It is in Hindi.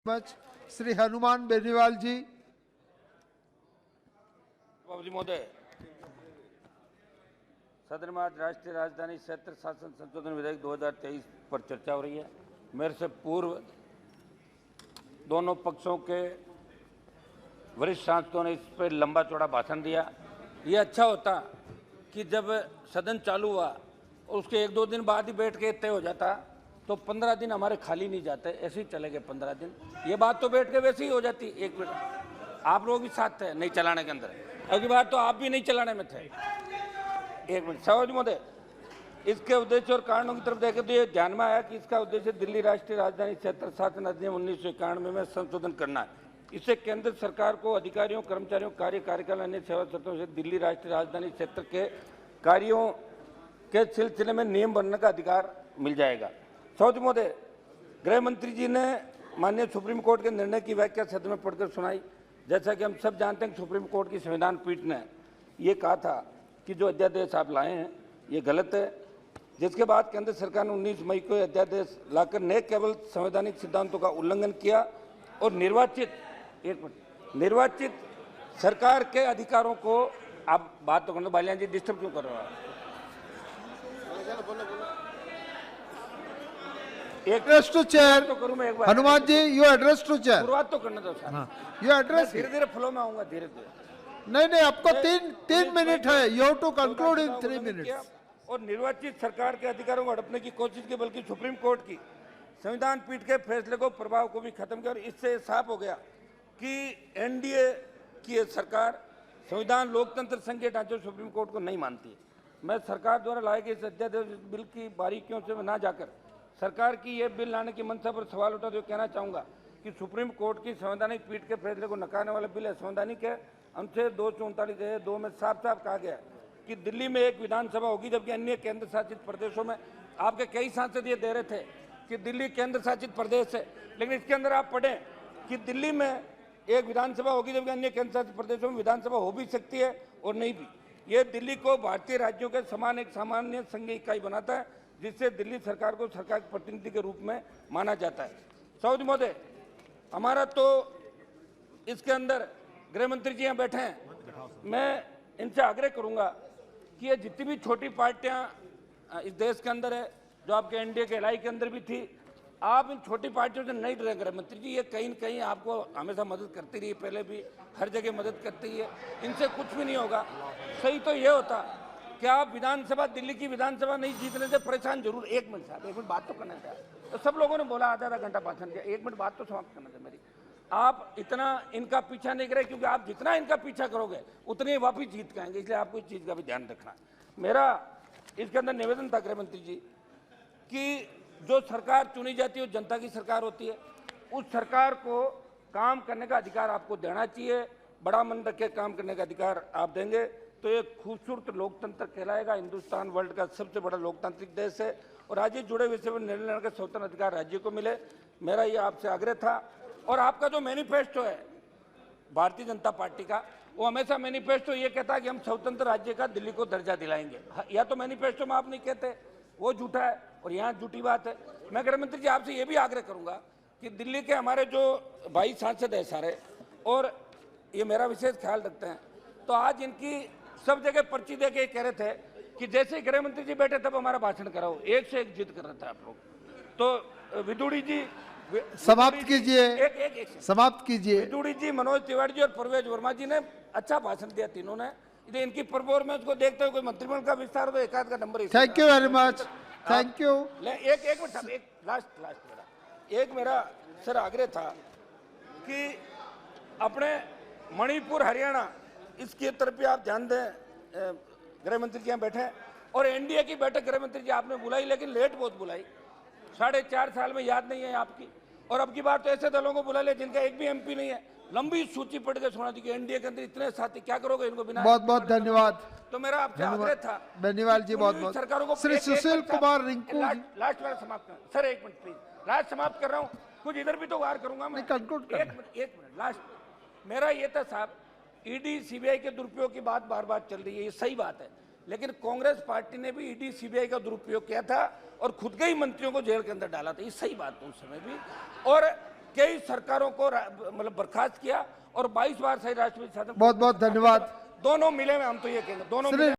मच श्री हनुमान बेनीवाल जी। बाबूजी महोदय, सदन में आज राष्ट्रीय राजधानी क्षेत्र शासन संशोधन विधेयक 2023 पर चर्चा हो रही है। मेरे से पूर्व दोनों पक्षों के वरिष्ठ सांसदों ने इस पर लंबा चौड़ा भाषण दिया। ये अच्छा होता कि जब सदन चालू हुआ उसके 1-2 दिन बाद ही बैठ के तय हो जाता, तो 15 दिन हमारे खाली नहीं जाते, ऐसे ही चले गए 15 दिन। ये बात तो बैठ के वैसे ही हो जाती। एक मिनट, आप लोग भी साथ थे नहीं चलाने के अंदर, अगली बार तो आप भी नहीं चलाने में थे। एक मिनट सभापति महोदय, इसके उद्देश्य और कारणों की तरफ देखें तो ये ध्यान में आया कि इसका उद्देश्य दिल्ली राष्ट्रीय राजधानी क्षेत्र शासन अधिनियम 1991 में संशोधन करना है। इससे केंद्र सरकार को अधिकारियों, कर्मचारियों, कार्यकाल अन्य सेवा क्षेत्रों से दिल्ली राष्ट्रीय राजधानी क्षेत्र के कार्यों के सिलसिले में नियम बनने का अधिकार मिल जाएगा। सभापति महोदय, गृह मंत्री जी ने माननीय सुप्रीम कोर्ट के निर्णय की व्याख्या सदन में पढ़कर सुनाई। जैसा कि हम सब जानते हैं कि सुप्रीम कोर्ट की संविधान पीठ ने ये कहा था कि जो अध्यादेश आप लाए हैं ये गलत है, जिसके बाद केंद्र सरकार ने 19 मई को अध्यादेश लाकर न केवल संवैधानिक सिद्धांतों का उल्लंघन किया और निर्वाचित सरकार के अधिकारों को, आप बात तो करना, बालियान जी डिस्टर्ब क्यों कर रहे हो? एड्रेस टू चेयर तो करूं मैं एक बार। Hanuman ji, you address to cheer. शुरुआत तो करने दो सर। You address. धीरे धीरे फ्लो में आऊंगा, धीरे धीरे। नहीं, आपको तीन मिनट है। You have to conclude in 3 minutes. और निर्वाचित सरकार के अधिकारों को हड़पने की कोशिश की, बल्कि सुप्रीम कोर्ट की संविधान पीठ के फैसले को, प्रभाव को भी खत्म किया। और इससे साफ हो गया कि एनडीए की सरकार संविधान, लोकतंत्र, संघ के ढांचे सुप्रीम कोर्ट को नहीं मानती। मैं सरकार द्वारा लाए गए इस अध्यादेश बिल की बारीकियों से ना जाकर सरकार की यह बिल लाने की मंशा पर सवाल उठाते हुए कहना चाहूंगा कि सुप्रीम कोर्ट की संवैधानिक पीठ के फैसले को नकारने वाला बिल असंवैधानिक है। अनुच्छेद 239(2) में साफ साफ कहा गया कि दिल्ली में एक विधानसभा होगी, जबकि अन्य केंद्र शासित प्रदेशों में, आपके कई सांसद ये दे रहे थे कि दिल्ली केंद्र शासित प्रदेश है, लेकिन इसके अंदर आप पढ़ें कि दिल्ली में एक विधानसभा होगी, जबकि अन्य केंद्र शासित प्रदेशों में विधानसभा हो भी सकती है और नहीं भी। ये दिल्ली को भारतीय राज्यों के समान एक सामान्य संघीय इकाई बनाता है, जिससे दिल्ली सरकार को सरकार के प्रतिनिधि के रूप में माना जाता है। सभापति महोदय, हमारा तो इसके अंदर गृह मंत्री जी यहाँ बैठे हैं, मैं इनसे आग्रह करूंगा कि ये जितनी भी छोटी पार्टियां इस देश के अंदर है, जो आपके एनडीए के एलआई के अंदर भी थी, आप इन छोटी पार्टियों से नहीं डरे। गृह मंत्री जी ये कहीं न कहीं आपको हमेशा मदद करती रही, पहले भी हर जगह मदद करती है, इनसे कुछ भी नहीं होगा। सही तो ये होता कि आप विधानसभा, दिल्ली की विधानसभा नहीं जीतने से परेशान जरूर। एक मिनट साहब, एक मिनट बात तो करना था। तो सब लोगों ने बोला आधा घंटा भाषण दिया, 1 मिनट बात तो समाप्त करना था मेरी। आप इतना इनका पीछा नहीं करें, क्योंकि आप जितना इनका पीछा करोगे उतने ही वापिस जीत के आएंगे, इसलिए आपको इस चीज़ का भी ध्यान रखना। मेरा इसके अंदर निवेदन था गृह मंत्री जी कि जो सरकार चुनी जाती है वो जनता की सरकार होती है, उस सरकार को काम करने का अधिकार आपको देना चाहिए। बड़ा मन रख के काम करने का अधिकार आप देंगे तो ये खूबसूरत लोकतंत्र कहलाएगा। हिंदुस्तान वर्ल्ड का सबसे बड़ा लोकतांत्रिक देश है और राज्य जुड़े विषय पर निर्णय लेने का स्वतंत्र अधिकार राज्य को मिले, मेरा ये आपसे आग्रह था। और आपका जो मैनिफेस्टो है भारतीय जनता पार्टी का, वो हमेशा मैनिफेस्टो ये कहता है कि हम स्वतंत्र राज्य का दिल्ली को दर्जा दिलाएंगे। या तो मैनिफेस्टो में आप नहीं कहते, वो झूठा है, और यहाँ झूठी बात है। मैं गृह मंत्री जी आपसे ये भी आग्रह करूंगा कि दिल्ली के हमारे जो भाई सांसद है सारे, और ये मेरा विशेष ख्याल रखते हैं, तो आज इनकी सब जगह पर्ची दे के कह रहे थे कि जैसे गृह मंत्री जी बैठे तब हमारा भाषण कराओ, एक से एक जिद कर रहे थे आप लोग। तो विदुड़ी जी समाप्त कीजिए, समाप्त कीजिए। विदुड़ी जी, मनोज तिवारी जी और परवेज वर्मा जी ने अच्छा भाषण दिया तीनों ने। इनकी परफॉर्मेंस को देखते हुए कोई मंत्रिमंडल का विस्तार हो तो एकाध का number. Thank you very much, thank you. एक मिनट, एक लास्ट मेरा एक मेरा सर आग्रह था कि अपने मणिपुर, हरियाणा, इसकी तरफ भी आप ध्यान दें। गृह मंत्री जी यहाँ बैठे, और एनडीए की बैठक गृह मंत्री जी आपने बुलाई, लेकिन लेट बहुत बुलाई, 4.5 साल में याद नहीं है आपकी। और अब की बार तो ऐसे दलों को बुला ले जिनका एक भी एमपी नहीं है। लंबी सूची पढ़ के सुना दी कि एनडीए के अंदर इतने साथी, क्या करोगे इनको बिना। बहुत बहुत धन्यवाद। तो मेरा आपसे आग्रह था बेनीवाल जी, बहुत बहुत सरकारों को। श्री सुशील कुमार रिंकू जी, लास्ट बार समाप्त कर सर, 1 मिनट प्लीज, लास्ट समाप्त कर रहा हूँ, कुछ इधर भी तो वार करूंगा मैं। कंक्लूड एक मिनट लास्ट मेरा ये था साहब, ईडी सीबीआई के दुरुपयोग की बात बार बार चल रही है, ये सही बात है, लेकिन कांग्रेस पार्टी ने भी ईडी सीबीआई का दुरुपयोग किया था और खुद के ही मंत्रियों को जेल के अंदर डाला था, ये सही बात है उस समय भी। और कई सरकारों को मतलब बर्खास्त किया और 22 बार से राष्ट्रपति शासन। बहुत बहुत धन्यवाद। दोनों मिले में हम तो ये कहेंगे दोनों श्री मिले।